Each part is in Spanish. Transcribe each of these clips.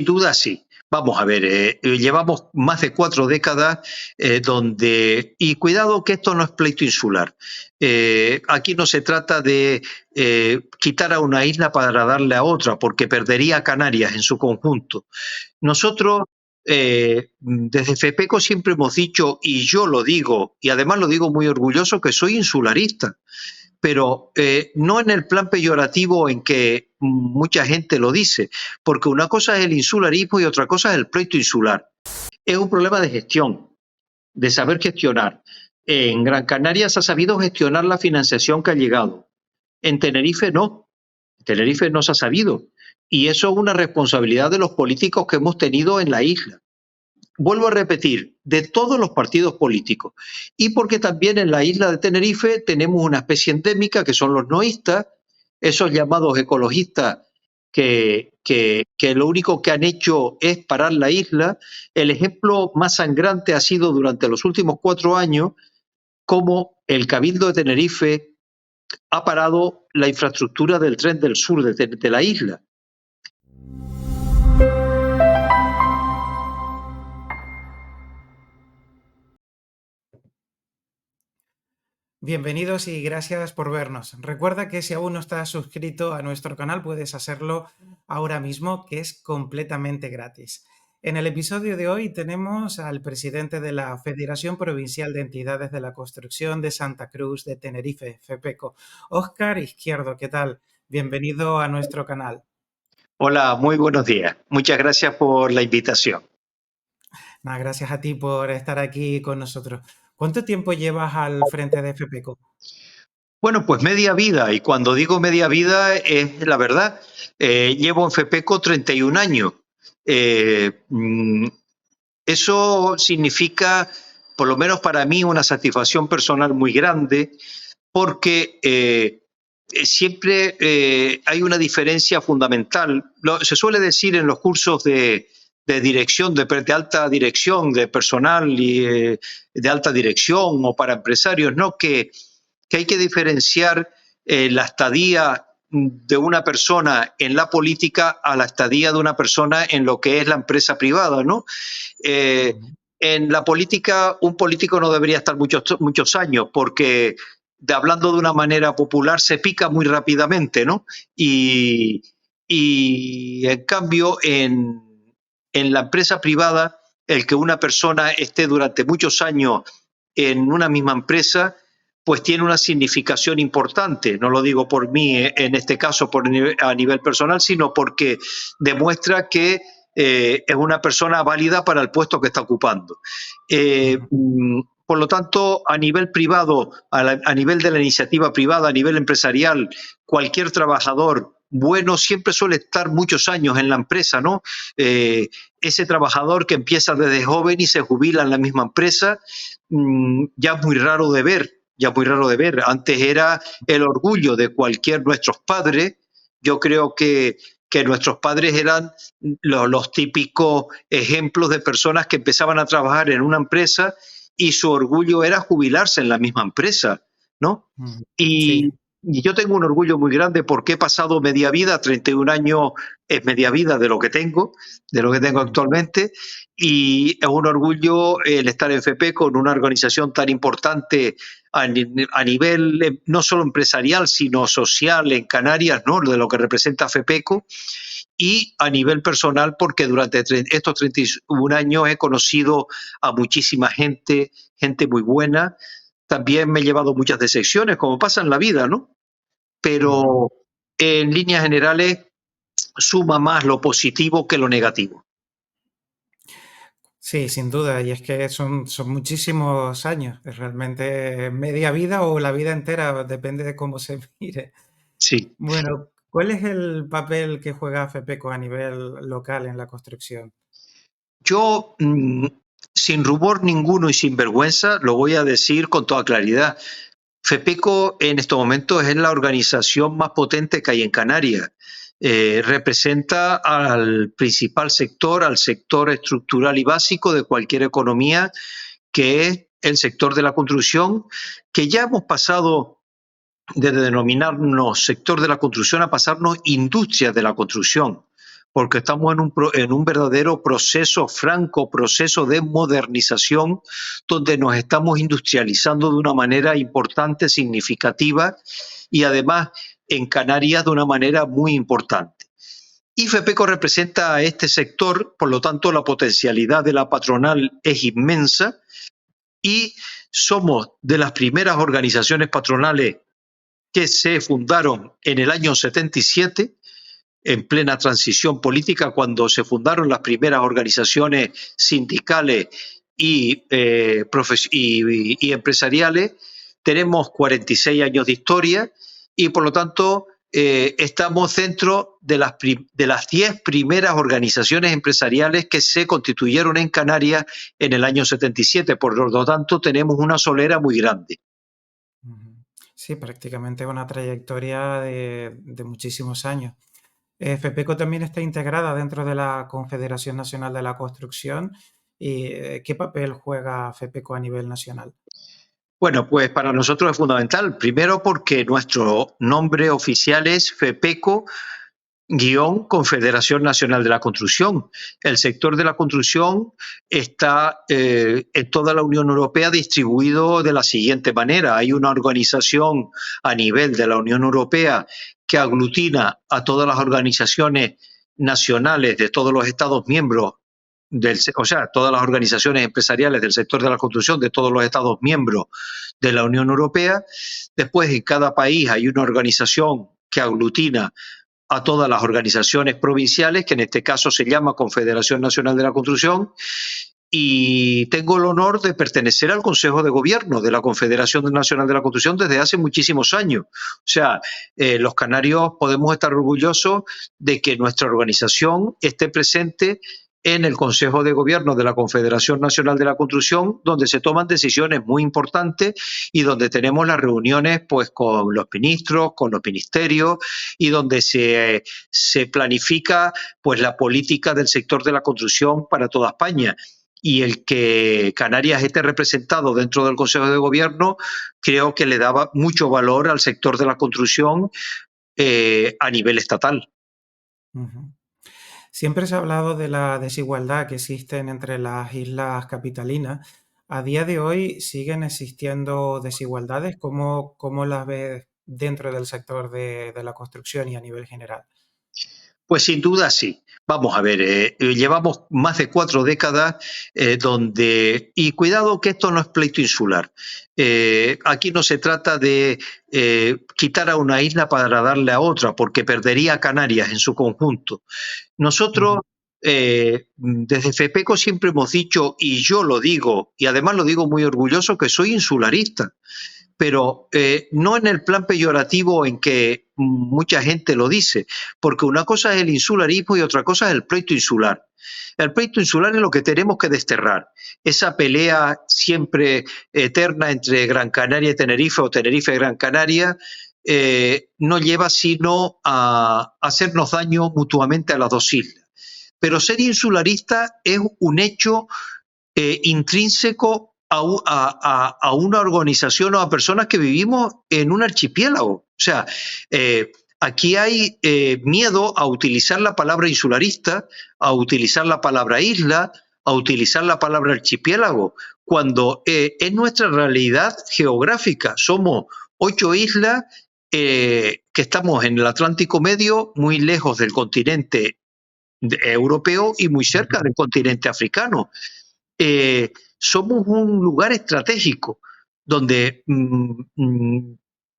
duda sí. Vamos a ver, llevamos más de 4 décadas donde, y cuidado que esto no es pleito insular. Aquí no se trata de quitar a una isla para darle a otra, porque perdería a Canarias en su conjunto. Nosotros, desde FEPECO siempre hemos dicho, y yo lo digo, y además lo digo muy orgulloso, que soy insularista, pero no en el plan peyorativo en que mucha gente lo dice, porque una cosa es el insularismo y otra cosa es el pleito insular. Es un problema de gestión, de saber gestionar. En Gran Canaria se ha sabido gestionar la financiación que ha llegado. En Tenerife no. En Tenerife no se ha sabido. Y eso es una responsabilidad de los políticos que hemos tenido en la isla. Vuelvo a repetir, de todos los partidos políticos. Y porque también en la isla de Tenerife tenemos una especie endémica que son los noístas, esos llamados ecologistas que lo único que han hecho es parar la isla. El ejemplo más sangrante ha sido durante los últimos 4 años cómo el Cabildo de Tenerife ha parado la infraestructura del tren del sur de la isla. Bienvenidos y gracias por vernos. Recuerda que si aún no estás suscrito a nuestro canal puedes hacerlo ahora mismo, que es completamente gratis. En el episodio de hoy tenemos al presidente de la Federación Provincial de Entidades de la Construcción de Santa Cruz de Tenerife, FEPECO, Óscar Izquierdo. ¿Qué tal? Bienvenido a nuestro canal. Hola, muy buenos días. Muchas gracias por la invitación. Nada, gracias a ti por estar aquí con nosotros. ¿Cuánto tiempo llevas al frente de FEPECO? Bueno, pues media vida, y cuando digo media vida es la verdad. Llevo en FEPECO 31 años. Eso significa, por lo menos para mí, una satisfacción personal muy grande, porque siempre hay una diferencia fundamental. Se suele decir en los cursos de dirección, de alta dirección, de personal y de alta dirección o para empresarios, ¿no? Que hay que diferenciar la estadía de una persona en la política a la estadía de una persona en lo que es la empresa privada, ¿no? En la política, un político no debería estar muchos años porque, hablando de una manera popular, se pica muy rápidamente, ¿no? Y en cambio, en la empresa privada, el que una persona esté durante muchos años en una misma empresa, pues tiene una significación importante. No lo digo por mí, en este caso a nivel personal, sino porque demuestra que es una persona válida para el puesto que está ocupando. Por lo tanto, a nivel privado, a nivel de la iniciativa privada, a nivel empresarial, cualquier trabajador bueno siempre suele estar muchos años en la empresa, ¿no? Ese trabajador que empieza desde joven y se jubila en la misma empresa, ya es muy raro de ver. Antes era el orgullo de nuestros padres. Yo creo que nuestros padres eran los típicos ejemplos de personas que empezaban a trabajar en una empresa y su orgullo era jubilarse en la misma empresa, ¿no? Sí. Y yo tengo un orgullo muy grande porque he pasado media vida, 31 años es media vida de lo que tengo actualmente, y es un orgullo el estar en FEPE con una organización tan importante a nivel no solo empresarial, sino social en Canarias, ¿no? De lo que representa FEPECO, y a nivel personal porque durante estos 31 años he conocido a muchísima gente muy buena. También me he llevado muchas decepciones, como pasa en la vida, ¿no? Pero en líneas generales suma más lo positivo que lo negativo. Sí, sin duda, y es que son muchísimos años, es realmente media vida o la vida entera, depende de cómo se mire. Sí. Bueno, ¿cuál es el papel que juega FEPECO a nivel local en la construcción? Yo, sin rubor ninguno y sin vergüenza, lo voy a decir con toda claridad. FEPECO en estos momentos es la organización más potente que hay en Canarias. Representa al principal sector, al sector estructural y básico de cualquier economía, que es el sector de la construcción, que ya hemos pasado de denominarnos sector de la construcción a pasarnos industria de la construcción, porque estamos en un verdadero franco proceso de modernización, donde nos estamos industrializando de una manera importante, significativa, y además en Canarias de una manera muy importante. Y FEPECO representa a este sector, por lo tanto la potencialidad de la patronal es inmensa y somos de las primeras organizaciones patronales que se fundaron en el año 77, en plena transición política, cuando se fundaron las primeras organizaciones sindicales y empresariales. Tenemos 46 años de historia y, por lo tanto, estamos dentro de las 10 primeras organizaciones empresariales que se constituyeron en Canarias en el año 77. Por lo tanto, tenemos una solera muy grande. Sí, prácticamente una trayectoria de muchísimos años. FEPECO también está integrada dentro de la Confederación Nacional de la Construcción. ¿Y qué papel juega FEPECO a nivel nacional? Bueno, pues para nosotros es fundamental. Primero porque nuestro nombre oficial es FEPECO Confederación Nacional de la Construcción. El sector de la construcción está en toda la Unión Europea distribuido de la siguiente manera. Hay una organización a nivel de la Unión Europea que aglutina a todas las organizaciones nacionales de todos los Estados miembros, todas las organizaciones empresariales del sector de la construcción de todos los Estados miembros de la Unión Europea. Después, en cada país hay una organización que aglutina a todas las organizaciones provinciales, que en este caso se llama Confederación Nacional de la Construcción, y tengo el honor de pertenecer al Consejo de Gobierno de la Confederación Nacional de la Construcción desde hace muchísimos años. O sea, los canarios podemos estar orgullosos de que nuestra organización esté presente en el Consejo de Gobierno de la Confederación Nacional de la Construcción, donde se toman decisiones muy importantes y donde tenemos las reuniones pues con los ministros, con los ministerios y donde se planifica pues la política del sector de la construcción para toda España. Y el que Canarias esté representado dentro del Consejo de Gobierno creo que le daba mucho valor al sector de la construcción a nivel estatal. Siempre se ha hablado de la desigualdad que existe entre las islas capitalinas. ¿A día de hoy siguen existiendo desigualdades? ¿Cómo las ves dentro del sector de la construcción y a nivel general? Pues sin duda sí. Vamos a ver, llevamos más de 4 décadas donde... Y cuidado que esto no es pleito insular. Aquí no se trata de quitar a una isla para darle a otra, porque perdería Canarias en su conjunto. Nosotros, desde FEPECO siempre hemos dicho, y yo lo digo, y además lo digo muy orgulloso, que soy insularista. Pero no en el plan peyorativo en que mucha gente lo dice, porque una cosa es el insularismo y otra cosa es el pleito insular. El pleito insular es lo que tenemos que desterrar, esa pelea siempre eterna entre Gran Canaria y Tenerife o Tenerife y Gran Canaria, no lleva sino a hacernos daño mutuamente a las dos islas. Pero ser insularista es un hecho intrínseco a una organización o a personas que vivimos en un archipiélago. O sea, aquí hay miedo a utilizar la palabra insularista, a utilizar la palabra isla, a utilizar la palabra archipiélago, cuando es nuestra realidad geográfica. Somos 8 islas que estamos en el Atlántico Medio, muy lejos del continente europeo y muy cerca del continente africano. Somos un lugar estratégico donde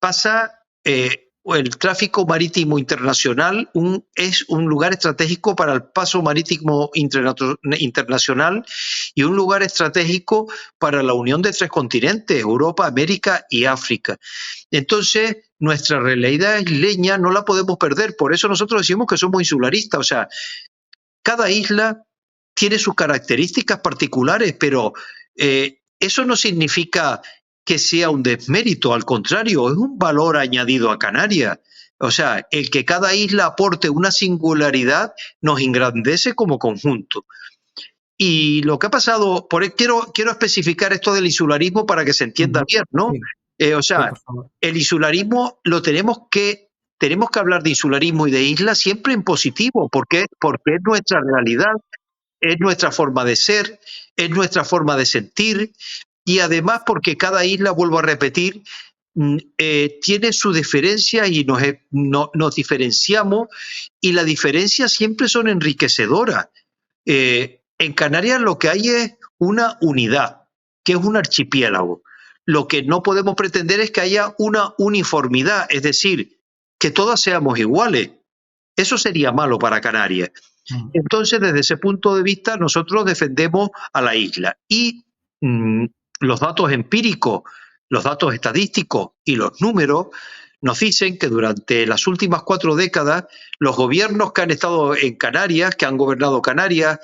pasa el tráfico marítimo internacional, es un lugar estratégico para el paso marítimo internacional y un lugar estratégico para la unión de 3 continentes, Europa, América y África. Entonces, nuestra realidad isleña no la podemos perder, por eso nosotros decimos que somos insularistas, o sea, cada isla tiene sus características particulares, pero eso no significa que sea un desmérito, al contrario, es un valor añadido a Canarias. O sea, el que cada isla aporte una singularidad nos engrandece como conjunto. Y lo que ha pasado, quiero especificar esto del insularismo para que se entienda bien, ¿no? Sí. O sea, Sí, por favor. el insularismo lo tenemos que tenemos que hablar de insularismo y de islas siempre en positivo, porque es nuestra realidad, es nuestra forma de ser, es nuestra forma de sentir, y además porque cada isla, vuelvo a repetir, tiene su diferencia y nos diferenciamos, y las diferencias siempre son enriquecedoras. En Canarias lo que hay es una unidad, que es un archipiélago. Lo que no podemos pretender es que haya una uniformidad, es decir, que todas seamos iguales. Eso sería malo para Canarias. Entonces, desde ese punto de vista, nosotros defendemos a la isla. Y los datos empíricos, los datos estadísticos y los números nos dicen que durante las últimas 4 décadas, los gobiernos que han estado en Canarias, que han gobernado Canarias,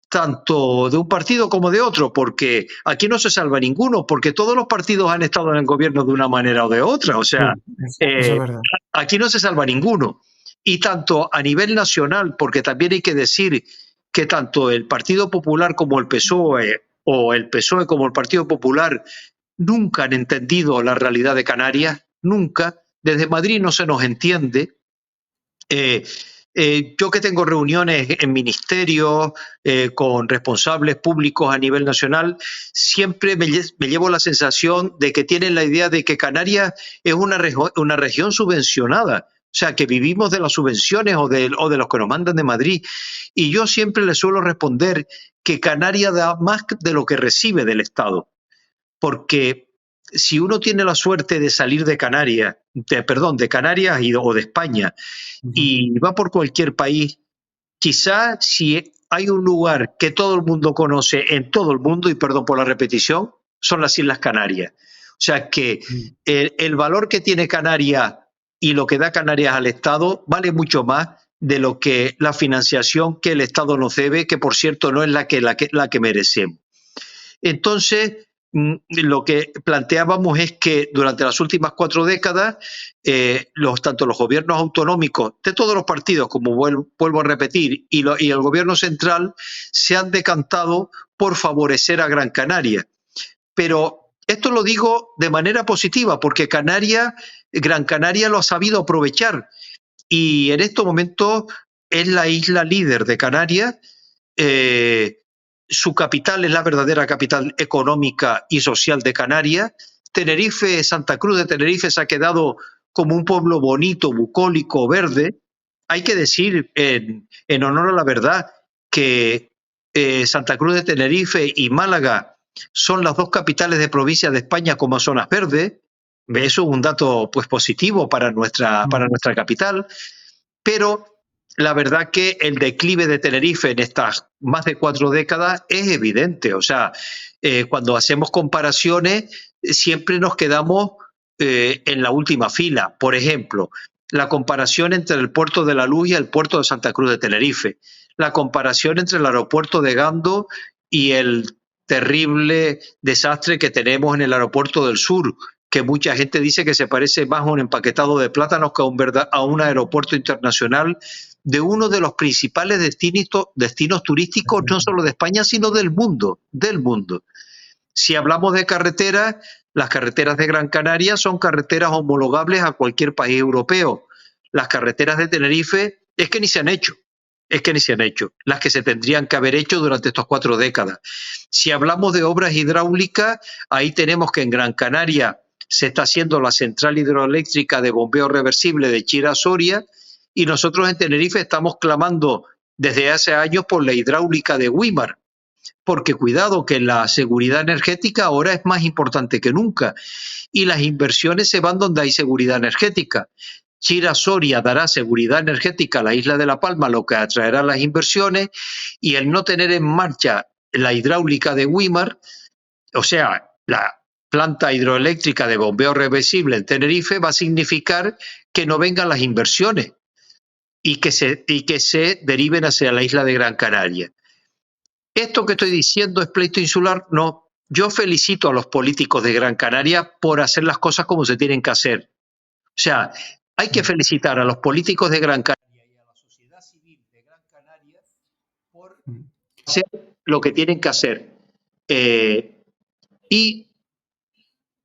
tanto de un partido como de otro, porque aquí no se salva ninguno, porque todos los partidos han estado en el gobierno de una manera o de otra. O sea, eso es verdad. aquí no se salva ninguno. Y tanto a nivel nacional, porque también hay que decir que tanto el Partido Popular como el PSOE, o el PSOE como el Partido Popular, nunca han entendido la realidad de Canarias, nunca. Desde Madrid no se nos entiende. Yo que tengo reuniones en ministerios con responsables públicos a nivel nacional, siempre me llevo la sensación de que tienen la idea de que Canarias es una región subvencionada, o sea, que vivimos de las subvenciones o de los que nos mandan de Madrid. Y yo siempre les suelo responder que Canarias da más de lo que recibe del Estado, porque si uno tiene la suerte de salir de Canarias, de Canarias o de España, y va por cualquier país, quizás si hay un lugar que todo el mundo conoce en todo el mundo, y perdón por la repetición, son las Islas Canarias. O sea que el valor que tiene Canarias y lo que da Canarias al Estado vale mucho más de lo que la financiación que el Estado nos debe, que por cierto no es la que merecemos. Entonces, lo que planteábamos es que durante las últimas 4 décadas, tanto los gobiernos autonómicos de todos los partidos, como vuelvo a repetir, y el gobierno central se han decantado por favorecer a Gran Canaria. Pero esto lo digo de manera positiva, porque Gran Canaria lo ha sabido aprovechar, y en estos momentos es la isla líder de Canarias. Su capital es la verdadera capital económica y social de Canarias. Tenerife, Santa Cruz de Tenerife, se ha quedado como un pueblo bonito, bucólico, verde. Hay que decir, en honor a la verdad, que Santa Cruz de Tenerife y Málaga son las 2 capitales de provincia de España como zonas verdes. Eso es un dato pues positivo para nuestra capital. Pero la verdad que el declive de Tenerife en estas más de 4 décadas es evidente. O sea, cuando hacemos comparaciones, siempre nos quedamos en la última fila. Por ejemplo, la comparación entre el puerto de La Luz y el puerto de Santa Cruz de Tenerife. La comparación entre el aeropuerto de Gando y el terrible desastre que tenemos en el aeropuerto del Sur, que mucha gente dice que se parece más a un empaquetado de plátanos que a un aeropuerto internacional de uno de los principales destinos turísticos, no solo de España, sino del mundo. Si hablamos de carreteras, las carreteras de Gran Canaria son carreteras homologables a cualquier país europeo. Las carreteras de Tenerife es que ni se han hecho. Las que se tendrían que haber hecho durante estas 4 décadas. Si hablamos de obras hidráulicas, ahí tenemos que en Gran Canaria se está haciendo la central hidroeléctrica de bombeo reversible de Chira-Soria, y nosotros en Tenerife estamos clamando desde hace años por la hidráulica de Güímar, porque cuidado que la seguridad energética ahora es más importante que nunca, y las inversiones se van donde hay seguridad energética. Chira-Soria dará seguridad energética a la isla de La Palma, lo que atraerá las inversiones, y el no tener en marcha la hidráulica de Güímar, o sea, la planta hidroeléctrica de bombeo reversible en Tenerife, va a significar que no vengan las inversiones y que se deriven hacia la isla de Gran Canaria. Esto que estoy diciendo es pleito insular, no. Yo felicito a los políticos de Gran Canaria por hacer las cosas como se tienen que hacer. O sea, hay que felicitar a los políticos de Gran Canaria y a la sociedad civil de Gran Canaria por hacer lo que tienen que hacer.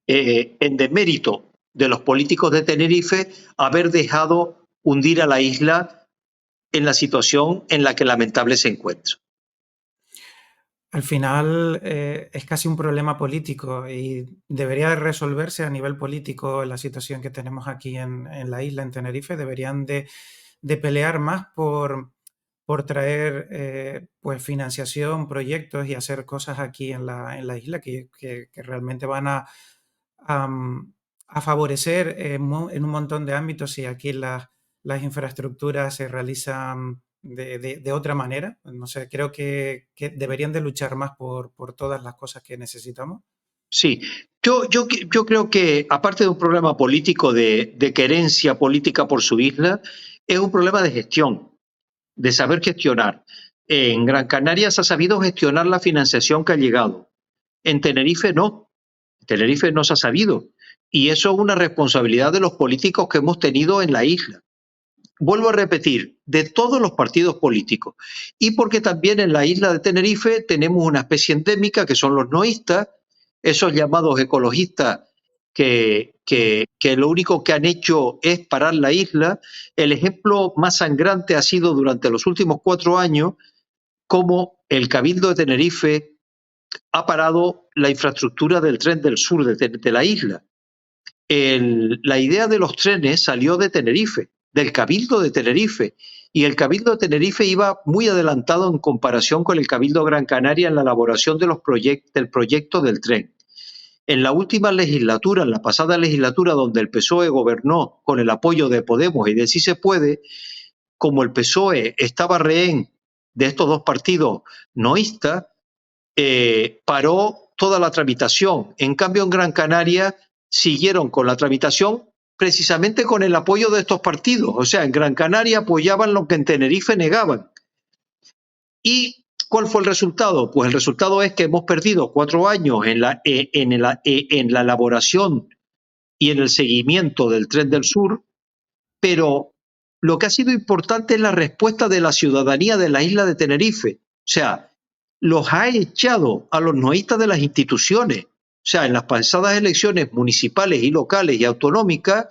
En demérito de los políticos de Tenerife haber dejado hundir a la isla en la situación en la que lamentable se encuentra. Al final es casi un problema político y debería de resolverse a nivel político la situación que tenemos aquí en la isla, en Tenerife. Deberían de pelear más por traer pues financiación, proyectos y hacer cosas aquí en la isla que realmente van a favorecer en un montón de ámbitos y aquí las infraestructuras se realizan de otra manera. No sé, creo que deberían de luchar más por todas las cosas que necesitamos. Sí, yo creo que aparte de un problema político de querencia política por su isla, es un problema de gestión, de saber gestionar. En Gran Canaria se ha sabido gestionar la financiación que ha llegado. En Tenerife no. En Tenerife no se ha sabido. Y eso es una responsabilidad de los políticos que hemos tenido en la isla. Vuelvo a repetir, de todos los partidos políticos. Y porque también en la isla de Tenerife tenemos una especie endémica que son los noístas, esos llamados ecologistas que lo único que han hecho es parar la isla. El ejemplo más sangrante ha sido durante los últimos 4 años cómo el Cabildo de Tenerife ha parado la infraestructura del tren del sur de la isla. La idea de los trenes salió de Tenerife, del Cabildo de Tenerife, y el Cabildo de Tenerife iba muy adelantado en comparación con el Cabildo de Gran Canaria en la elaboración de del proyecto del tren. En la última legislatura, en la pasada legislatura, donde el PSOE gobernó con el apoyo de Podemos y de Sí se puede, como el PSOE estaba rehén de estos dos partidos noístas, paró toda la tramitación. En cambio, en Gran Canaria siguieron con la tramitación precisamente con el apoyo de estos partidos. O sea, en Gran Canaria apoyaban lo que en Tenerife negaban. ¿Y cuál fue el resultado? Pues el resultado es que hemos perdido 4 años en la elaboración y en el seguimiento del Tren del Sur, pero lo que ha sido importante es la respuesta de la ciudadanía de la isla de Tenerife. O sea, los ha echado a los noístas de las instituciones. O sea, en las pasadas elecciones municipales y locales y autonómicas,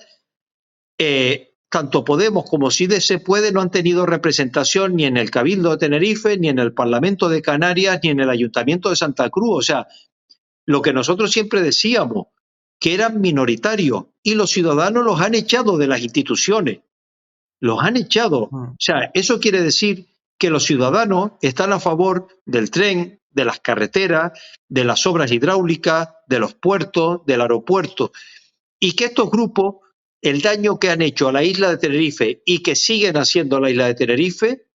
tanto Podemos como Sí se puede no han tenido representación ni en el Cabildo de Tenerife, ni en el Parlamento de Canarias, ni en el Ayuntamiento de Santa Cruz. O sea, lo que nosotros siempre decíamos, que eran minoritarios, y los ciudadanos los han echado de las instituciones. Los han echado. O sea, eso quiere decir que los ciudadanos están a favor del tren, de las carreteras, de las obras hidráulicas, de los puertos, del aeropuerto, y que estos grupos, el daño que han hecho a la isla de Tenerife y que siguen haciendo a la isla de Tenerife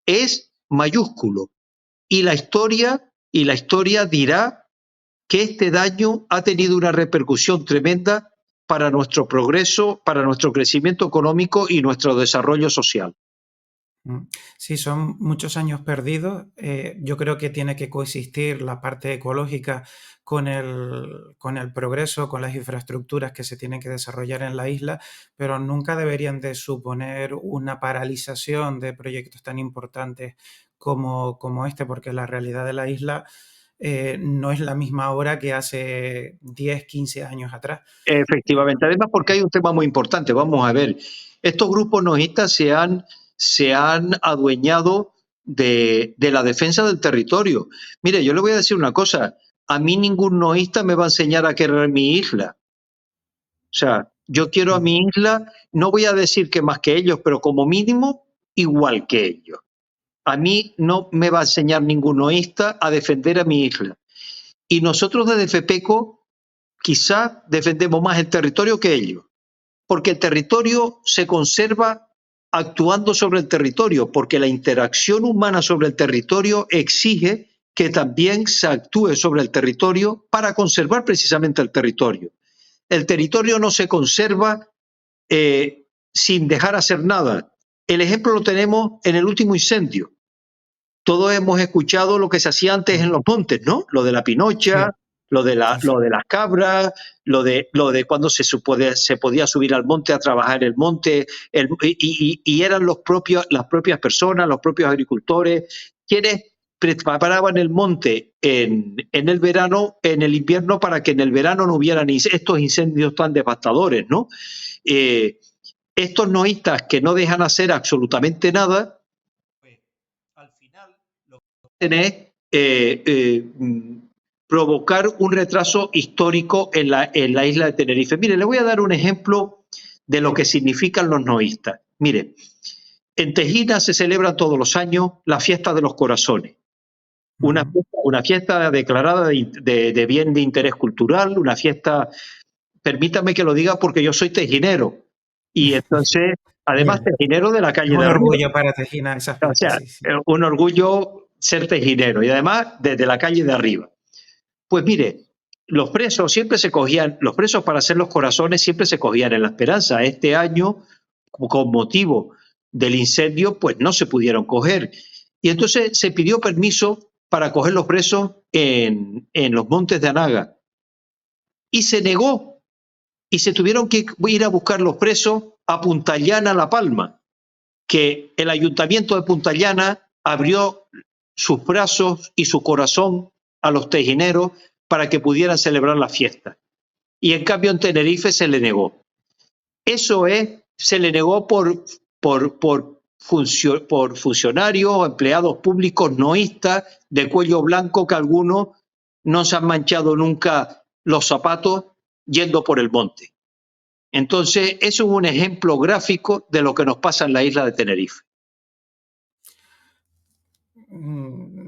es mayúsculo. Y la historia dirá que este daño ha tenido una repercusión tremenda para nuestro progreso, para nuestro crecimiento económico y nuestro desarrollo social. Sí, son muchos años perdidos. Yo creo que tiene que coexistir la parte ecológica con el progreso, con las infraestructuras que se tienen que desarrollar en la isla, pero nunca deberían de suponer una paralización de proyectos tan importantes como este, porque la realidad de la isla no es la misma ahora que hace 10, 15 años atrás. Efectivamente, además porque hay un tema muy importante. Vamos a ver, estos grupos noístas se han adueñado de la defensa del territorio. Mire, yo le voy a decir una cosa, a mí ningún noísta me va a enseñar a querer mi isla. O sea, yo quiero a mi isla, no voy a decir que más que ellos, pero como mínimo igual que ellos. A mí no me va a enseñar ningún noísta a defender a mi isla. Y nosotros desde FEPECO quizá defendemos más el territorio que ellos, porque el territorio se conserva actuando sobre el territorio, porque la interacción humana sobre el territorio exige que también se actúe sobre el territorio para conservar precisamente el territorio. El territorio no se conserva sin dejar hacer nada. El ejemplo lo tenemos en el último incendio. Todos hemos escuchado lo que se hacía antes en los montes, ¿no? Lo de la pinocha, sí. lo de las cabras, lo de cuando se podía subir al monte a trabajar el monte, y eran las propias personas, los propios agricultores, quienes preparaban el monte en el verano, en el invierno, para que en el verano no hubieran estos incendios tan devastadores, ¿no? Estos noístas que no dejan hacer absolutamente nada, pues al final lo que hacen es provocar un retraso histórico en la isla de Tenerife. Mire, le voy a dar un ejemplo de lo que significan los noístas. Mire, en Tejina se celebra todos los años la fiesta de los corazones. Una fiesta declarada de bien de interés cultural, una fiesta, permítame que lo diga porque yo soy tejinero, y entonces, además, tejinero de la calle de arriba. Un orgullo para Tejina esa fiesta, o sea, sí. un orgullo ser tejinero, y además desde la calle de arriba. Pues mire, los presos para hacer los corazones siempre se cogían en La Esperanza. Este año, con motivo del incendio, pues no se pudieron coger. Y entonces se pidió permiso para coger los presos en los montes de Anaga. Y se negó. Y se tuvieron que ir a buscar los presos a Punta Llana, La Palma, que el ayuntamiento de Punta Llana abrió sus brazos y su corazón a los tejineros para que pudieran celebrar la fiesta. Y en cambio en Tenerife se le negó. Se le negó por funcionarios o empleados públicos noístas de cuello blanco, que algunos no se han manchado nunca los zapatos yendo por el monte. Entonces, eso es un ejemplo gráfico de lo que nos pasa en la isla de Tenerife.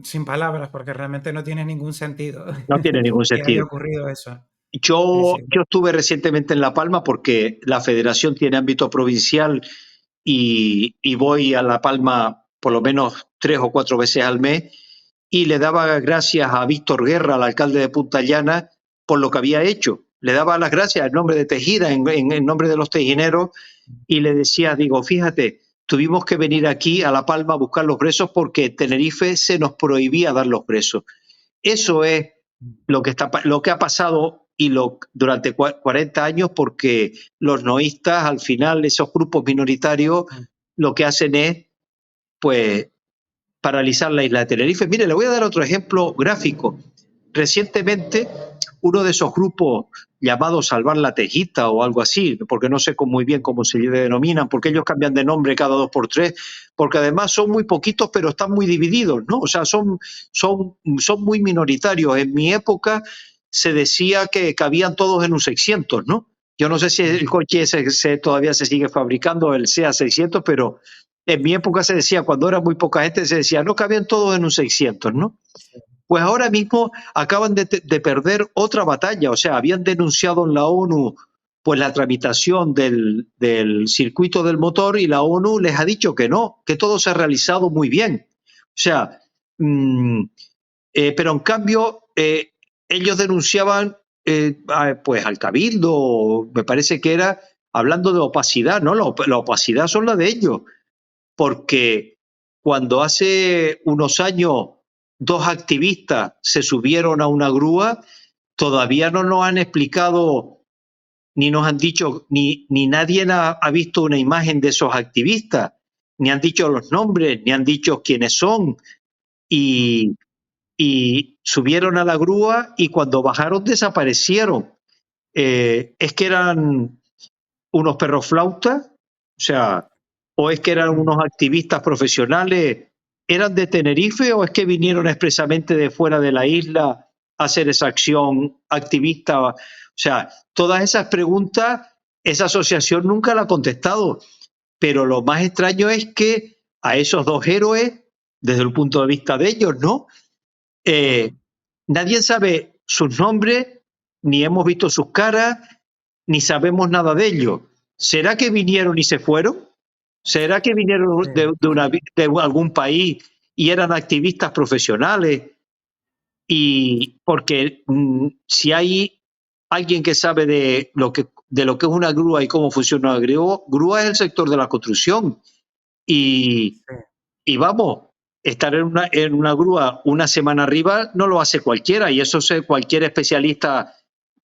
Sin palabras, porque realmente no tiene ningún sentido. No tiene ningún sentido. Que haya ocurrido eso. Yo estuve recientemente en La Palma porque la federación tiene ámbito provincial y voy a La Palma por lo menos 3 o 4 veces al mes, y le daba gracias a Víctor Guerra, al alcalde de Punta Llana, por lo que había hecho. Le daba las gracias en nombre de Tejida, en nombre de los tejineros, y le decía, digo, fíjate, tuvimos que venir aquí a La Palma a buscar los presos porque en Tenerife se nos prohibía dar los presos. Eso es lo que ha pasado durante 40 años, porque los noístas, al final, esos grupos minoritarios, lo que hacen es, pues, paralizar la isla de Tenerife. Mire, le voy a dar otro ejemplo gráfico. Recientemente, uno de esos grupos llamados Salvar la Tejita o algo así, porque no sé muy bien cómo se denominan, porque ellos cambian de nombre cada 2 por 3, porque además son muy poquitos, pero están muy divididos, ¿no? O sea, son muy minoritarios. En mi época se decía que cabían todos en un 600, ¿no? Yo no sé si el coche ese todavía se sigue fabricando, el SEA 600, pero en mi época se decía, cuando era muy poca gente, se decía, no cabían todos en un 600, ¿no? Pues ahora mismo acaban de perder otra batalla. O sea, habían denunciado en la ONU pues la tramitación del circuito del motor, y la ONU les ha dicho que no, que todo se ha realizado muy bien. O sea, pero en cambio ellos denunciaban pues al Cabildo, me parece que era, hablando de opacidad, ¿no? La opacidad son la de ellos, porque cuando hace unos años 2 activistas se subieron a una grúa, todavía no nos han explicado, ni nos han dicho, ni nadie ha visto una imagen de esos activistas, ni han dicho los nombres, ni han dicho quiénes son, y subieron a la grúa y cuando bajaron desaparecieron. Es que eran unos perroflautas, o sea, o es que eran unos activistas profesionales. ¿Eran de Tenerife o es que vinieron expresamente de fuera de la isla a hacer esa acción activista? O sea, todas esas preguntas, esa asociación nunca la ha contestado. Pero lo más extraño es que a esos 2 héroes, desde el punto de vista de ellos, ¿no? Nadie sabe sus nombres, ni hemos visto sus caras, ni sabemos nada de ellos. ¿Será que vinieron y se fueron? ¿Será que vinieron de algún país y eran activistas profesionales? Y porque si hay alguien que sabe de lo que es una grúa y cómo funciona una grúa, es el sector de la construcción. Y vamos, estar en una grúa una semana arriba no lo hace cualquiera, y eso cualquier especialista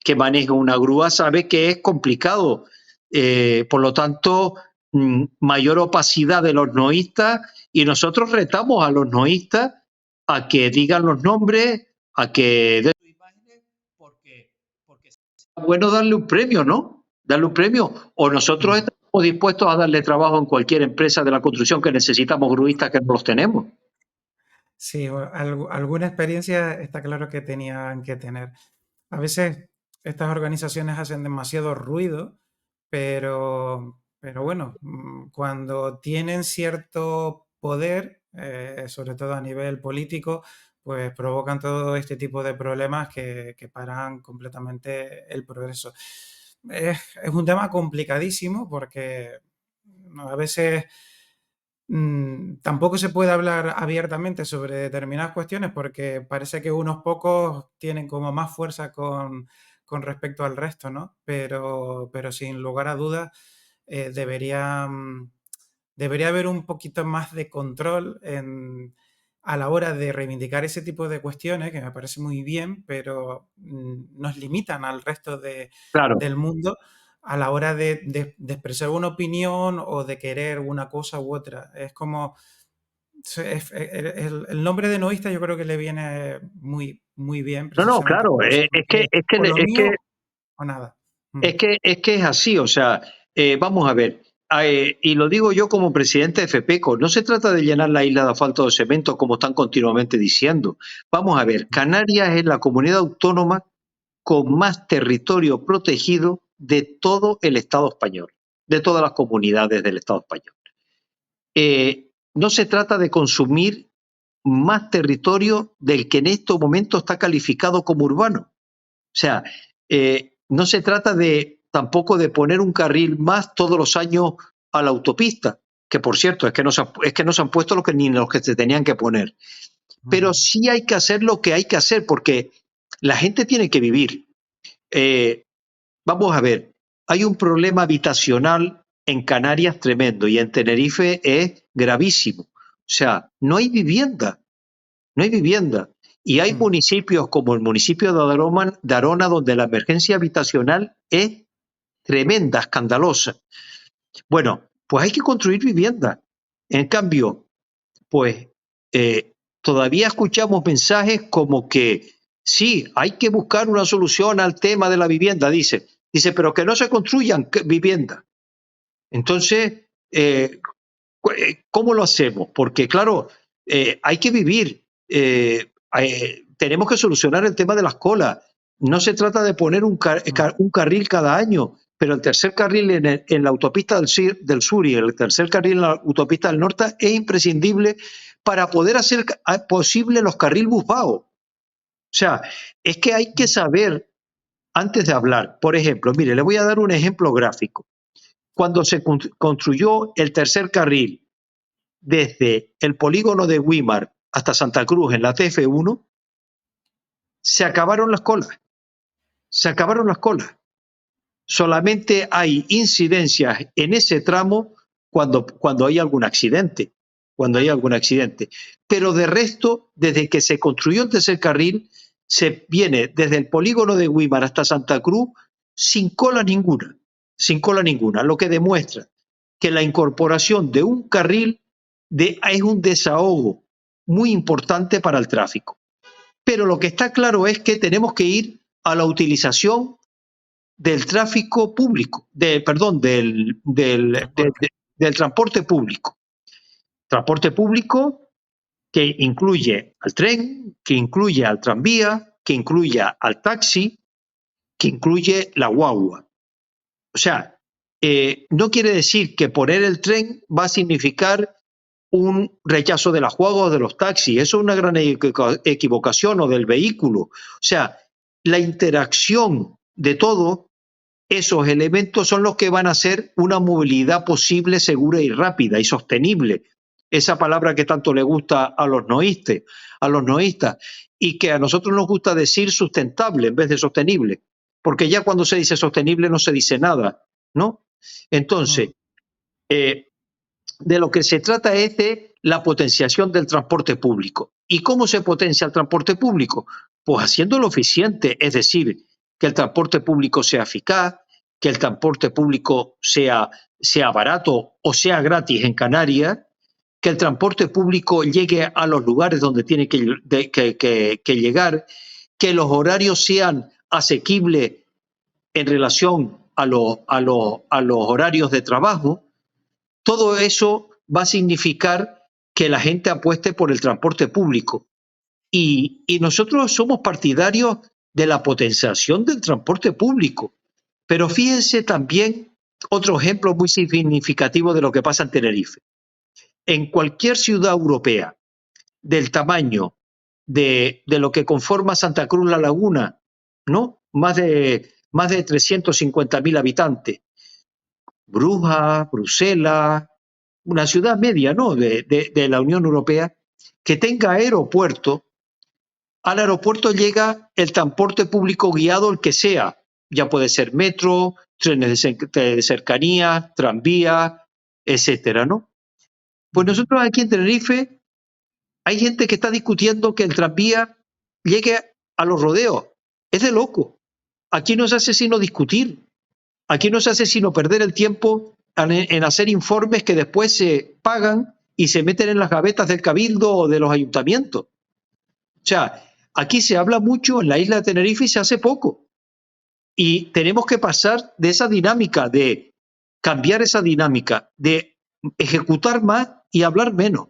que maneja una grúa sabe que es complicado. Por lo tanto, mayor opacidad de los noístas, y nosotros retamos a los noístas a que digan los nombres, a que den sus imágenes, porque sería bueno darle un premio, ¿no? Darle un premio. O nosotros estamos dispuestos a darle trabajo en cualquier empresa de la construcción que necesitamos gruistas que no los tenemos. Sí, alguna experiencia está claro que tenían que tener. A veces estas organizaciones hacen demasiado ruido, pero bueno, cuando tienen cierto poder, sobre todo a nivel político, pues provocan todo este tipo de problemas que paran completamente el progreso. Es un tema complicadísimo porque a veces tampoco se puede hablar abiertamente sobre determinadas cuestiones porque parece que unos pocos tienen como más fuerza con respecto al resto, ¿no? Pero sin lugar a dudas debería haber un poquito más de control a la hora de reivindicar ese tipo de cuestiones, que me parece muy bien, pero nos limitan al resto Claro. del mundo a la hora de expresar una opinión o de querer una cosa u otra. Es como el nombre de noísta yo creo que le viene muy, muy bien No, no, precisamente claro. por eso, porque o lo mío o nada. Es que es así, o sea, vamos a ver, y lo digo yo como presidente de FEPECO, no se trata de llenar la isla de asfalto de cemento como están continuamente diciendo. Vamos a ver, Canarias es la comunidad autónoma con más territorio protegido de todo el Estado español, de todas las comunidades del Estado español. No se trata de consumir más territorio del que en este momento está calificado como urbano. O sea, no se trata de tampoco de poner un carril más todos los años a la autopista, que por cierto es que no se han puesto ni los que se tenían que poner. Pero sí hay que hacer lo que hay que hacer porque la gente tiene que vivir. Vamos a ver, hay un problema habitacional en Canarias tremendo y en Tenerife es gravísimo. O sea, no hay vivienda, no hay vivienda. Y hay municipios como el municipio de Arona donde la emergencia habitacional es tremenda, escandalosa. Bueno, pues hay que construir vivienda. En cambio, pues todavía escuchamos mensajes como que sí, hay que buscar una solución al tema de la vivienda, dice, pero que no se construyan viviendas. Entonces, ¿cómo lo hacemos? Porque claro, hay que vivir, tenemos que solucionar el tema de las colas. No se trata de poner un carril cada año, pero el tercer carril en la autopista del sur y el tercer carril en la autopista del norte es imprescindible para poder hacer posible los carril busbados. O sea, es que hay que saber antes de hablar. Por ejemplo, mire, le voy a dar un ejemplo gráfico. Cuando se construyó el tercer carril desde el polígono de Güímar hasta Santa Cruz en la TF1, se acabaron las colas. Se acabaron las colas. Solamente hay incidencias en ese tramo cuando hay algún accidente. Cuando hay algún accidente. Pero de resto, desde que se construyó el tercer carril, se viene desde el polígono de Güímar hasta Santa Cruz sin cola ninguna. Sin cola ninguna. Lo que demuestra que la incorporación de un carril es un desahogo muy importante para el tráfico. Pero lo que está claro es que tenemos que ir a la utilización del tráfico público, del transporte público. Transporte público que incluye al tren, que incluye al tranvía, que incluye al taxi, que incluye la guagua. O sea, no quiere decir que poner el tren va a significar un rechazo de las guaguas o de los taxis. Eso es una gran equivocación, o del vehículo. O sea, la interacción de todo esos elementos son los que van a hacer una movilidad posible, segura y rápida y sostenible. Esa palabra que tanto le gusta a los noístas, y que a nosotros nos gusta decir sustentable en vez de sostenible, porque ya cuando se dice sostenible no se dice nada, ¿no? Entonces, de lo que se trata es de la potenciación del transporte público. ¿Y cómo se potencia el transporte público? Pues haciéndolo eficiente, es decir, que el transporte público sea eficaz, que el transporte público sea barato o sea gratis en Canarias, que el transporte público llegue a los lugares donde tiene que llegar, que los horarios sean asequibles en relación a los horarios de trabajo. Todo eso va a significar que la gente apueste por el transporte público. Y nosotros somos partidarios de la potenciación del transporte público. Pero fíjense también otro ejemplo muy significativo de lo que pasa en Tenerife. En cualquier ciudad europea del tamaño de lo que conforma Santa Cruz La Laguna, ¿no? Más de 350.000 habitantes. Brujas, Bruselas, una ciudad media, ¿no? de la Unión Europea, que tenga aeropuerto. Al aeropuerto llega el transporte público guiado, el que sea. Ya puede ser metro, trenes de cercanía, tranvía, etcétera, ¿no? Pues nosotros aquí en Tenerife hay gente que está discutiendo que el tranvía llegue a los rodeos. Es de loco. Aquí no se hace sino discutir. Aquí no se hace sino perder el tiempo en hacer informes que después se pagan y se meten en las gavetas del Cabildo o de los ayuntamientos. O sea, aquí se habla mucho en la isla de Tenerife y se hace poco. Y tenemos que pasar de esa dinámica, de cambiar esa dinámica, de ejecutar más y hablar menos.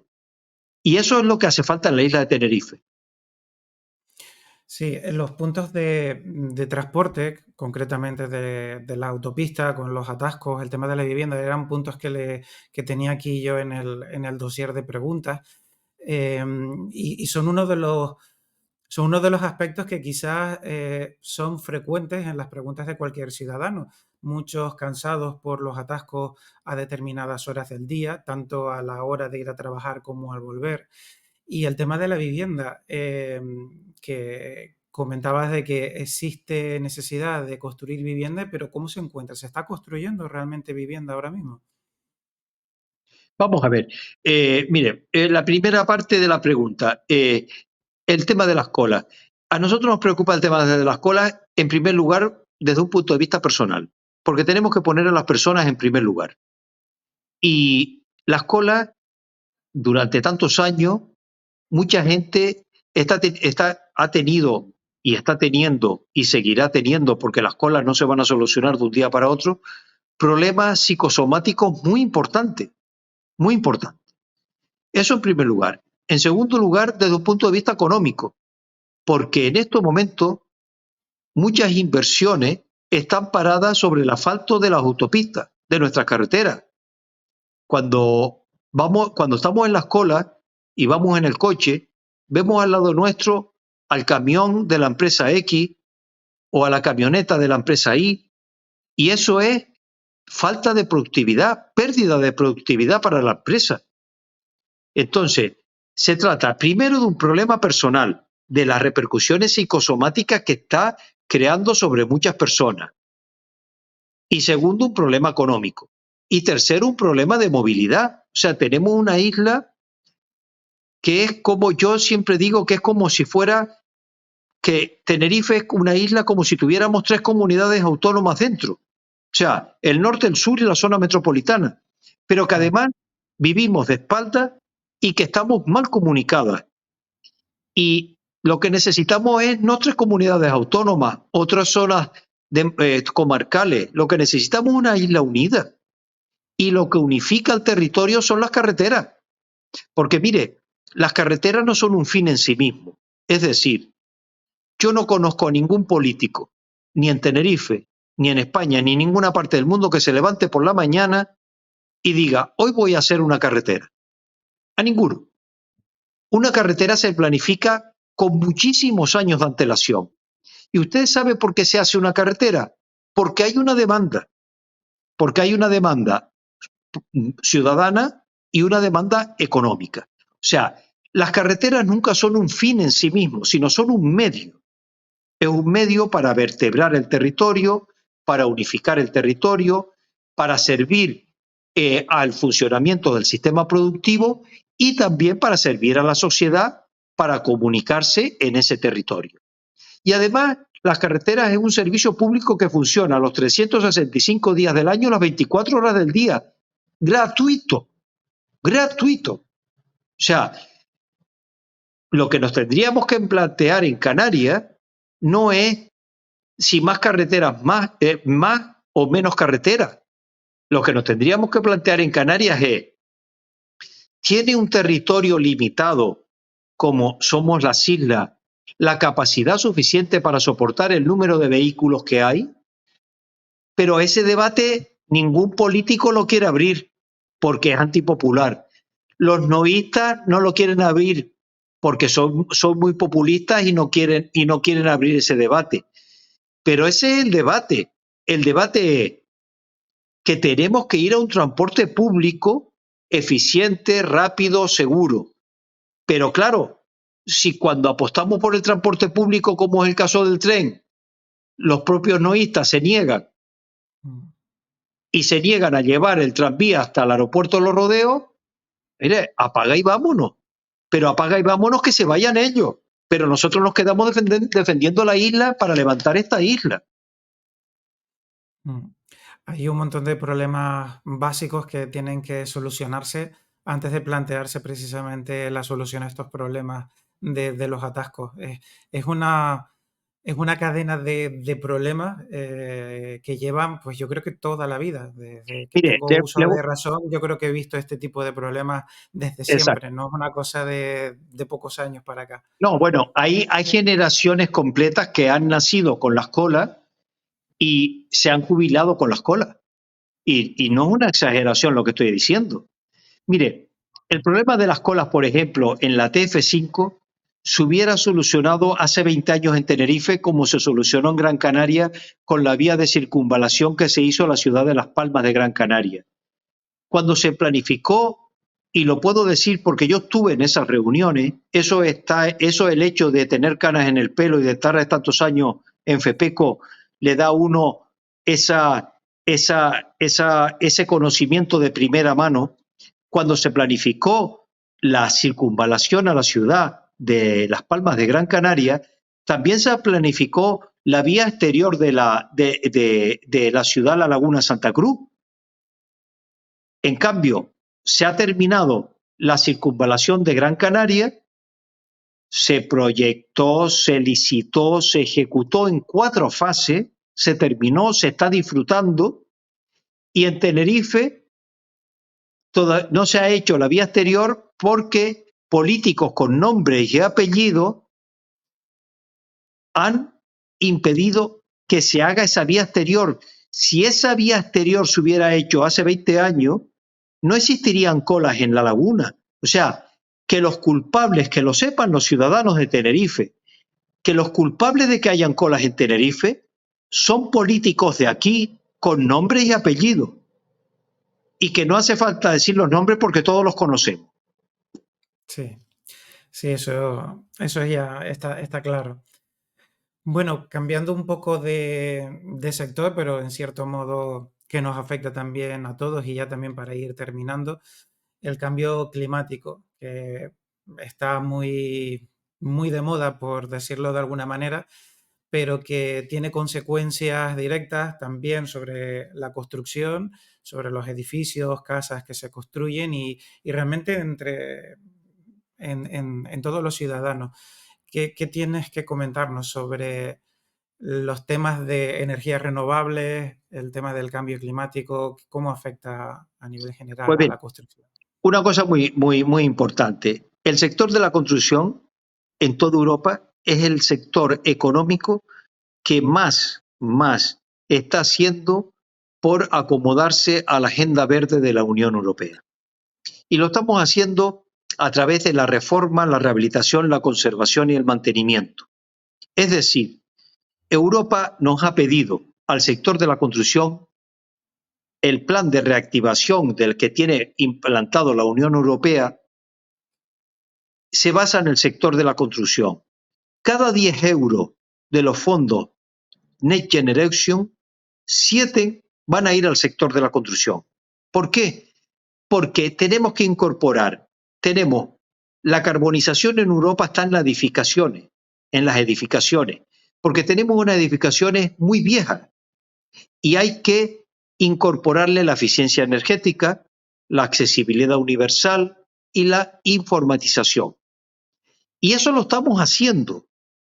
Y eso es lo que hace falta en la isla de Tenerife. Sí, en los puntos de transporte, concretamente de la autopista, con los atascos, el tema de la vivienda, eran puntos que tenía aquí yo en el dossier de preguntas. Y son uno de los aspectos que quizás son frecuentes en las preguntas de cualquier ciudadano. Muchos cansados por los atascos a determinadas horas del día, tanto a la hora de ir a trabajar como al volver. Y el tema de la vivienda, que comentabas de que existe necesidad de construir vivienda, pero ¿cómo se encuentra? ¿Se está construyendo realmente vivienda ahora mismo? Vamos a ver. Mire, la primera parte de la pregunta, el tema de las colas. A nosotros nos preocupa el tema de las colas, en primer lugar, desde un punto de vista personal, porque tenemos que poner a las personas en primer lugar. Y las colas, durante tantos años, mucha gente ha tenido y está teniendo y seguirá teniendo, porque las colas no se van a solucionar de un día para otro, problemas psicosomáticos muy importantes, muy importantes. Eso en primer lugar. En segundo lugar, desde un punto de vista económico, porque en estos momentos muchas inversiones están paradas sobre el asfalto de las autopistas, de nuestras carreteras. Cuando estamos en las colas y vamos en el coche, vemos al lado nuestro al camión de la empresa X o a la camioneta de la empresa Y, y eso es falta de productividad, pérdida de productividad para la empresa. Entonces, se trata primero de un problema personal, de las repercusiones psicosomáticas que está creando sobre muchas personas. Y segundo, un problema económico. Y tercero, un problema de movilidad. O sea, tenemos una isla que es como yo siempre digo, que es como si fuera que Tenerife es una isla como si tuviéramos 3 comunidades autónomas dentro. O sea, el norte, el sur y la zona metropolitana. Pero que además vivimos de espaldas y que estamos mal comunicadas. Y lo que necesitamos es no 3 comunidades autónomas, otras zonas comarcales. Lo que necesitamos es una isla unida. Y lo que unifica el territorio son las carreteras. Porque mire, las carreteras no son un fin en sí mismo. Es decir, yo no conozco a ningún político, ni en Tenerife, ni en España, ni en ninguna parte del mundo que se levante por la mañana y diga, hoy voy a hacer una carretera. A ninguno. Una carretera se planifica con muchísimos años de antelación. ¿Y usted sabe por qué se hace una carretera? Porque hay una demanda. Porque hay una demanda ciudadana y una demanda económica. O sea, las carreteras nunca son un fin en sí mismo, sino son un medio. Es un medio para vertebrar el territorio, para unificar el territorio, para servir al funcionamiento del sistema productivo y también para servir a la sociedad para comunicarse en ese territorio. Y además, las carreteras es un servicio público que funciona los 365 días del año, las 24 horas del día. Gratuito, gratuito. O sea, lo que nos tendríamos que plantear en Canarias no es si más carreteras, más o menos carreteras. Lo que nos tendríamos que plantear en Canarias es, ¿tiene un territorio limitado como somos las islas la capacidad suficiente para soportar el número de vehículos que hay? Pero ese debate ningún político lo quiere abrir porque es antipopular. Los noístas no lo quieren abrir porque son muy populistas y no quieren abrir ese debate. Pero ese es el debate. El debate es que tenemos que ir a un transporte público eficiente, rápido, seguro. Pero claro, si cuando apostamos por el transporte público, como es el caso del tren, los propios noístas se niegan y se niegan a llevar el tranvía hasta el aeropuerto de Los Rodeos, mire, apaga y vámonos. Pero apaga y vámonos que se vayan ellos. Pero nosotros nos quedamos defendiendo la isla para levantar esta isla. Hay un montón de problemas básicos que tienen que solucionarse antes de plantearse precisamente la solución a estos problemas de los atascos. Es una cadena de problemas que llevan, pues yo creo que toda la vida. Desde que Mire, tengo uso de razón, yo creo que he visto este tipo de problemas desde siempre. exacto. No es una cosa de pocos años para acá. No, bueno, hay generaciones completas que han nacido con las colas y se han jubilado con las colas. Y no es una exageración lo que estoy diciendo. Mire, el problema de las colas, por ejemplo, en la TF5 se hubiera solucionado hace 20 años en Tenerife como se solucionó en Gran Canaria con la vía de circunvalación que se hizo a la ciudad de Las Palmas de Gran Canaria. Cuando se planificó, y lo puedo decir porque yo estuve en esas reuniones, eso el hecho de tener canas en el pelo y de estar tantos años en FEPECO le da a uno ese conocimiento de primera mano. Cuando se planificó la circunvalación a la ciudad de Las Palmas de Gran Canaria, también se planificó la vía exterior de la ciudad La Laguna Santa Cruz. En cambio, se ha terminado la circunvalación de Gran Canaria, se proyectó, se licitó, se ejecutó en 4 fases, se terminó, se está disfrutando, y en Tenerife no se ha hecho la vía exterior porque políticos con nombres y apellidos han impedido que se haga esa vía exterior. Si esa vía exterior se hubiera hecho hace 20 años, no existirían colas en la laguna. O sea, que los culpables, que lo sepan los ciudadanos de Tenerife, que los culpables de que hayan colas en Tenerife son políticos de aquí con nombre y apellido. Y que no hace falta decir los nombres porque todos los conocemos. Sí, eso ya está claro. Bueno, cambiando un poco de sector, pero en cierto modo que nos afecta también a todos y ya también para ir terminando, el cambio climático, que está muy, muy de moda, por decirlo de alguna manera, pero que tiene consecuencias directas también sobre la construcción, sobre los edificios, casas que se construyen y realmente en todos los ciudadanos. ¿Qué tienes que comentarnos sobre los temas de energías renovables, el tema del cambio climático, cómo afecta a nivel general Pues a bien, la construcción? una cosa muy importante. El sector de la construcción en toda Europa es el sector económico que más está haciendo por acomodarse a la agenda verde de la Unión Europea. Y lo estamos haciendo a través de la reforma, la rehabilitación, la conservación y el mantenimiento. Es decir, Europa nos ha pedido al sector de la construcción el plan de reactivación del que tiene implantado la Unión Europea se basa en el sector de la construcción. Cada 10 euros de los fondos Next Generation, 7 van a ir al sector de la construcción. ¿Por qué? Porque tenemos que incorporar, la carbonización en Europa está en las edificaciones, porque tenemos unas edificaciones muy viejas y hay que incorporarle la eficiencia energética, la accesibilidad universal, y la informatización. Y eso lo estamos haciendo,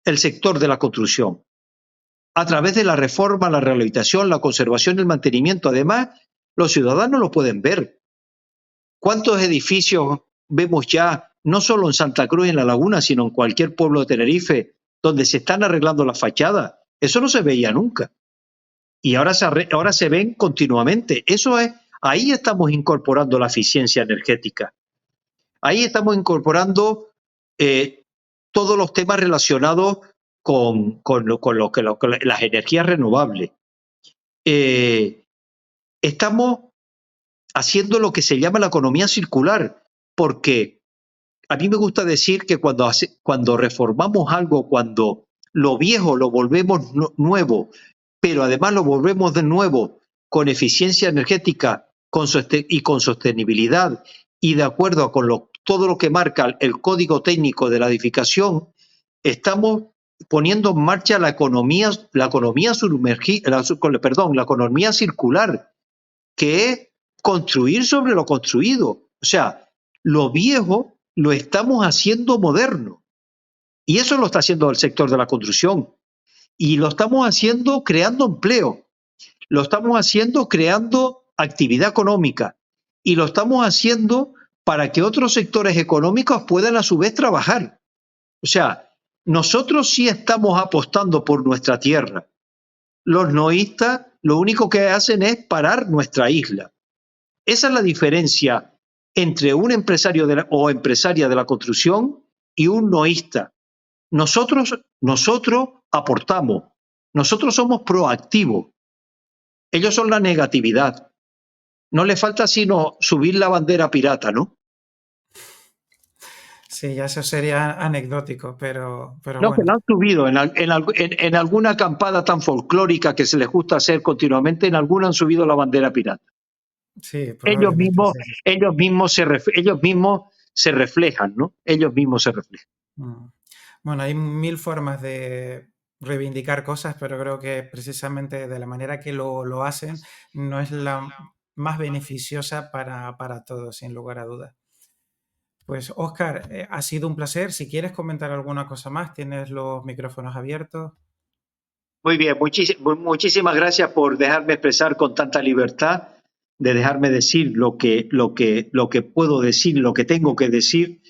el sector de la construcción, a través de la reforma, la rehabilitación, la conservación y el mantenimiento. Además, los ciudadanos lo pueden ver. ¿Cuántos edificios vemos ya, no solo en Santa Cruz y en La Laguna, sino en cualquier pueblo de Tenerife, donde se están arreglando las fachadas? Eso no se veía nunca. Y ahora se ven continuamente. Ahí estamos incorporando la eficiencia energética. Ahí estamos incorporando todos los temas relacionados con las energías renovables. Estamos haciendo lo que se llama la economía circular, porque a mí me gusta decir que cuando reformamos algo, cuando lo viejo lo volvemos nuevo, pero además lo volvemos de nuevo con eficiencia energética y con sostenibilidad y de acuerdo con todo lo que marca el código técnico de la edificación, estamos poniendo en marcha la economía circular, que es construir sobre lo construido. O sea, lo viejo lo estamos haciendo moderno. Y eso lo está haciendo el sector de la construcción. Y lo estamos haciendo creando empleo. Lo estamos haciendo creando actividad económica. Y lo estamos haciendo para que otros sectores económicos puedan a su vez trabajar. O sea, nosotros sí estamos apostando por nuestra tierra. Los noístas lo único que hacen es parar nuestra isla. Esa es la diferencia entre un empresario o empresaria de la construcción y un noísta. Nosotros aportamos, nosotros somos proactivos. Ellos son la negatividad. No les falta sino subir la bandera pirata, ¿no? Sí, ya eso sería anecdótico, pero No, bueno. que lo han subido en alguna acampada tan folclórica que se les gusta hacer continuamente, en alguna han subido la bandera pirata. Sí, Ellos probablemente mismos, sí. ellos mismos se reflejan, ¿no? Ellos mismos se reflejan. Bueno, hay mil formas de reivindicar cosas, pero creo que precisamente de la manera que lo hacen no es la más beneficiosa para todos, sin lugar a dudas. Pues Óscar, ha sido un placer. Si quieres comentar alguna cosa más, tienes los micrófonos abiertos. Muy bien, muchísimas gracias por dejarme expresar con tanta libertad, de dejarme decir lo que puedo decir, lo que tengo que decir,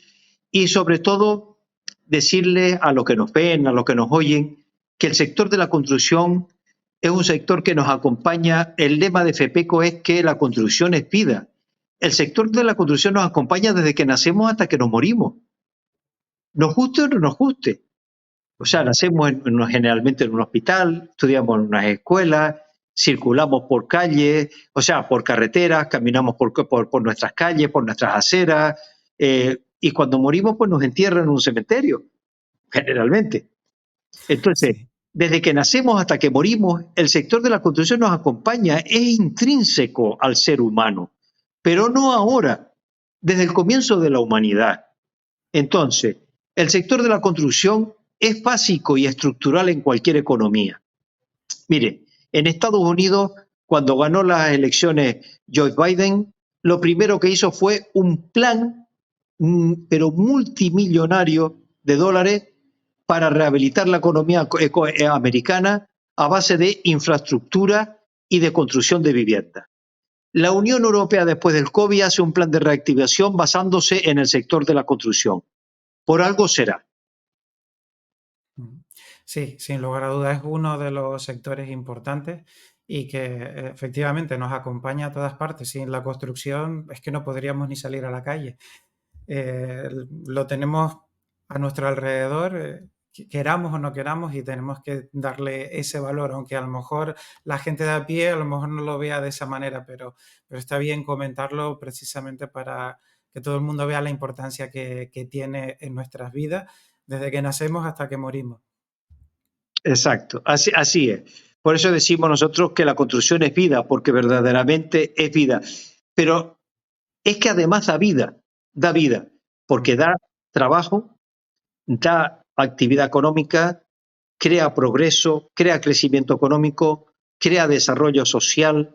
y sobre todo decirle a los que nos ven, a los que nos oyen, que el sector de la construcción es un sector que nos acompaña. El lema de FEPECO es que la construcción es vida. El sector de la construcción nos acompaña desde que nacemos hasta que nos morimos. Nos guste o no nos guste. O sea, nacemos generalmente en un hospital, estudiamos en unas escuelas, circulamos por calles, o sea, por carreteras, caminamos por nuestras calles, por nuestras aceras, y cuando morimos, pues nos entierran en un cementerio, generalmente. Entonces, Sí. desde que nacemos hasta que morimos, el sector de la construcción nos acompaña, es intrínseco al ser humano, pero no ahora, desde el comienzo de la humanidad. Entonces, el sector de la construcción es básico y estructural en cualquier economía. Mire, en Estados Unidos, cuando ganó las elecciones Joe Biden, lo primero que hizo fue un plan, pero multimillonario de dólares para rehabilitar la economía americana a base de infraestructura y de construcción de viviendas. La Unión Europea, después del COVID, hace un plan de reactivación basándose en el sector de la construcción. Por algo será. Sí, sin lugar a dudas es uno de los sectores importantes y que efectivamente nos acompaña a todas partes. Sin la construcción es que no podríamos ni salir a la calle. Lo tenemos a nuestro alrededor, queramos o no queramos, y tenemos que darle ese valor, aunque a lo mejor la gente de a pie a lo mejor no lo vea de esa manera, pero está bien comentarlo precisamente para que todo el mundo vea la importancia que tiene en nuestras vidas, desde que nacemos hasta que morimos. Exacto, así es. Por eso decimos nosotros que la construcción es vida, porque verdaderamente es vida. Pero es que además da vida, porque da trabajo, da actividad económica, crea progreso, crea crecimiento económico, crea desarrollo social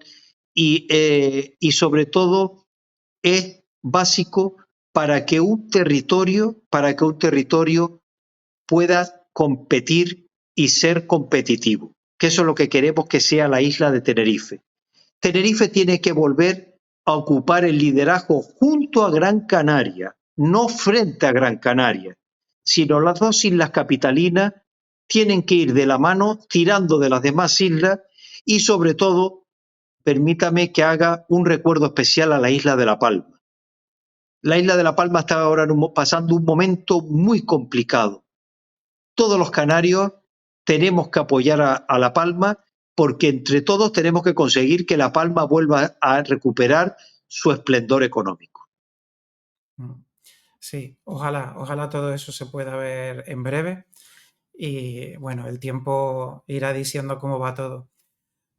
y sobre todo es básico para que un territorio pueda competir y ser competitivo, que eso es lo que queremos que sea la isla de Tenerife. Tenerife tiene que volver a ocupar el liderazgo junto a Gran Canaria, no frente a Gran Canaria, sino las dos islas capitalinas tienen que ir de la mano tirando de las demás islas y sobre todo, permítame que haga un recuerdo especial a la isla de La Palma. La isla de La Palma está ahora pasando un momento muy complicado. Todos los canarios tenemos que apoyar a La Palma porque entre todos tenemos que conseguir que La Palma vuelva a recuperar su esplendor económico. Sí, ojalá todo eso se pueda ver en breve y bueno, el tiempo irá diciendo cómo va todo.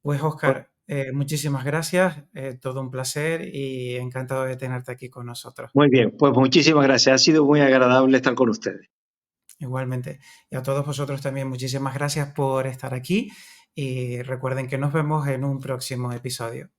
Pues Bueno, Óscar, muchísimas gracias, todo un placer y encantado de tenerte aquí con nosotros. muy bien, pues muchísimas gracias. Ha sido muy agradable estar con ustedes. Igualmente. Y a todos vosotros también muchísimas gracias por estar aquí y recuerden que nos vemos en un próximo episodio.